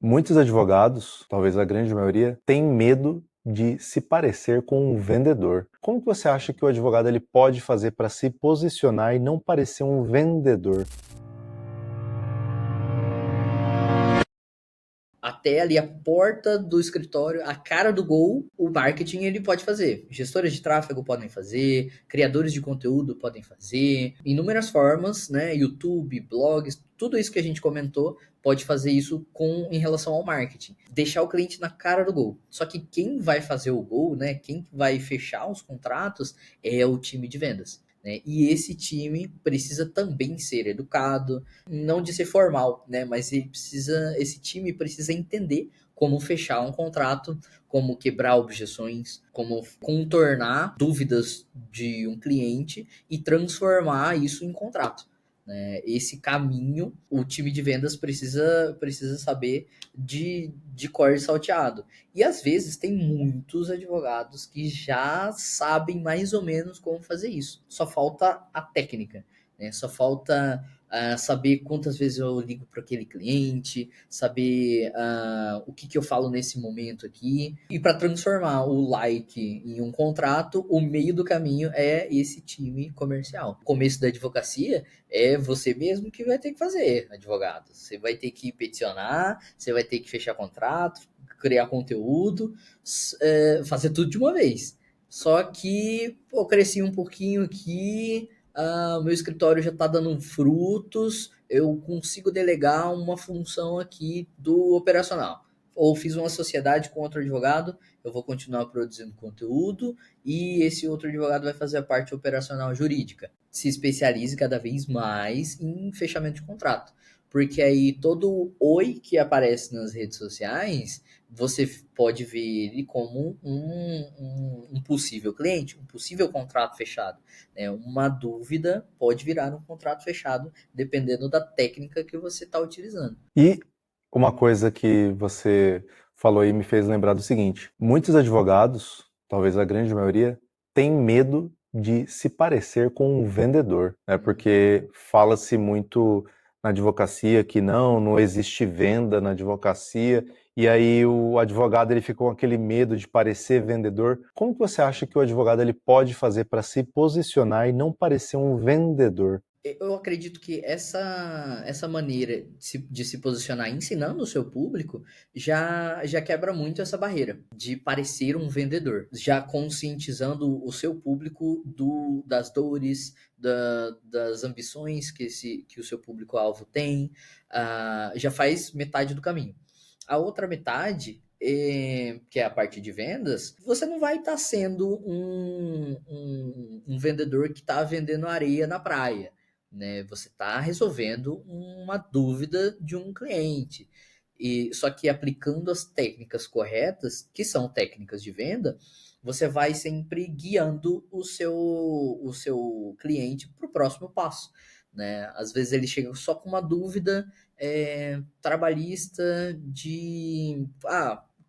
Muitos advogados, talvez a grande maioria, têm medo de se parecer com um vendedor. Como que você acha que o advogado ele pode fazer para se posicionar e não parecer um vendedor? Até ali a porta do escritório, a cara do gol, o marketing ele pode fazer. Gestores de tráfego podem fazer, criadores de conteúdo podem fazer, inúmeras formas, né? YouTube, blogs, tudo isso que a gente comentou pode fazer isso em relação ao marketing. Deixar o cliente na cara do gol. Só que quem vai fazer o gol, né? Quem vai fechar os contratos é o time de vendas. Né? E esse time precisa também ser educado, não de ser formal, né? Mas esse time precisa entender como fechar um contrato, como quebrar objeções, como contornar dúvidas de um cliente e transformar isso em contrato. Né? Esse caminho, o time de vendas precisa saber de cor e salteado. E às vezes tem muitos advogados que já sabem mais ou menos como fazer isso. Só falta a técnica, né? Só falta saber quantas vezes eu ligo para aquele cliente, saber o que eu falo nesse momento aqui. E para transformar o like em um contrato, o meio do caminho é esse time comercial. O começo da advocacia é você mesmo que vai ter que fazer, advogado. Você vai ter que peticionar, você vai ter que fechar contrato, criar conteúdo, fazer tudo de uma vez. Só que, pô, cresci um pouquinho aqui, meu escritório já está dando frutos, eu consigo delegar uma função aqui do operacional. Ou fiz uma sociedade com outro advogado, eu vou continuar produzindo conteúdo e esse outro advogado vai fazer a parte operacional jurídica. Se especialize cada vez mais em fechamento de contrato. Porque aí todo oi que aparece nas redes sociais, você pode ver ele como um possível cliente, um possível contrato fechado. Né? Uma dúvida pode virar um contrato fechado, dependendo da técnica que você está utilizando. E uma coisa que você falou aí me fez lembrar do seguinte: muitos advogados, talvez a grande maioria, têm medo de se parecer com um vendedor, né? Porque fala-se muito na advocacia que não existe venda na advocacia, e aí o advogado ele fica com aquele medo de parecer vendedor. Como que você acha que o advogado ele pode fazer para se posicionar e não parecer um vendedor? Eu acredito que essa maneira de se posicionar ensinando o seu público já quebra muito essa barreira de parecer um vendedor, já conscientizando o seu público das dores, das ambições que o seu público-alvo tem, já faz metade do caminho. A outra metade que é a parte de vendas, você não vai estar sendo um vendedor que está vendendo areia na praia, né? Você está resolvendo uma dúvida de um cliente. E só que aplicando as técnicas corretas, que são técnicas de venda, você vai sempre guiando o seu cliente para o próximo passo. Né? Às vezes ele chega só com uma dúvida trabalhista de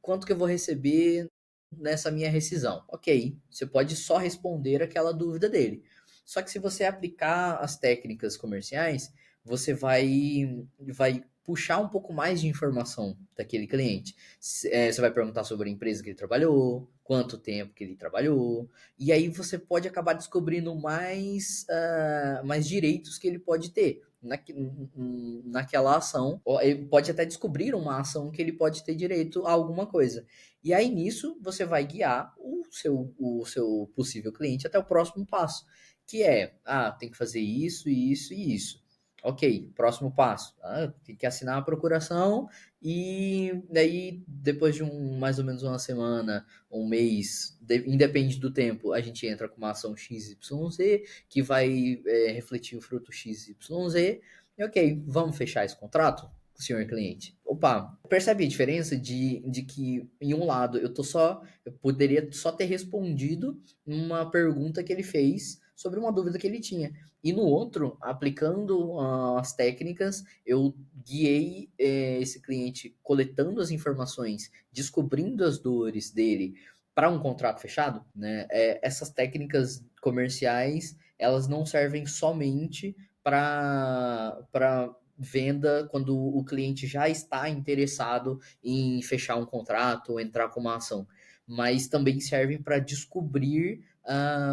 quanto que eu vou receber nessa minha rescisão. Ok, você pode só responder aquela dúvida dele. Só que se você aplicar as técnicas comerciais, você vai puxar um pouco mais de informação daquele cliente. Você vai perguntar sobre a empresa que ele trabalhou, quanto tempo que ele trabalhou, e aí você pode acabar descobrindo mais direitos que ele pode ter naquela ação. Ele pode até descobrir uma ação que ele pode ter direito a alguma coisa. E aí nisso você vai guiar o seu possível cliente até o próximo passo que tem que fazer isso, isso e isso. Ok, próximo passo. Tem que assinar a procuração e daí, depois de mais ou menos uma semana, um mês, independe do tempo, a gente entra com uma ação XYZ que vai refletir o fruto XYZ. E ok, vamos fechar esse contrato? Senhor cliente. Opa, percebe a diferença de que, em um lado, eu poderia só ter respondido uma pergunta que ele fez sobre uma dúvida que ele tinha. E no outro, aplicando as técnicas, eu guiei esse cliente coletando as informações, descobrindo as dores dele para um contrato fechado, né? Essas técnicas comerciais, elas não servem somente para venda quando o cliente já está interessado em fechar um contrato ou entrar com uma ação, mas também servem para descobrir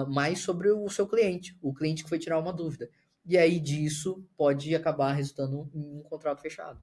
mais sobre o seu cliente, o cliente que foi tirar uma dúvida. E aí disso pode acabar resultando em um contrato fechado.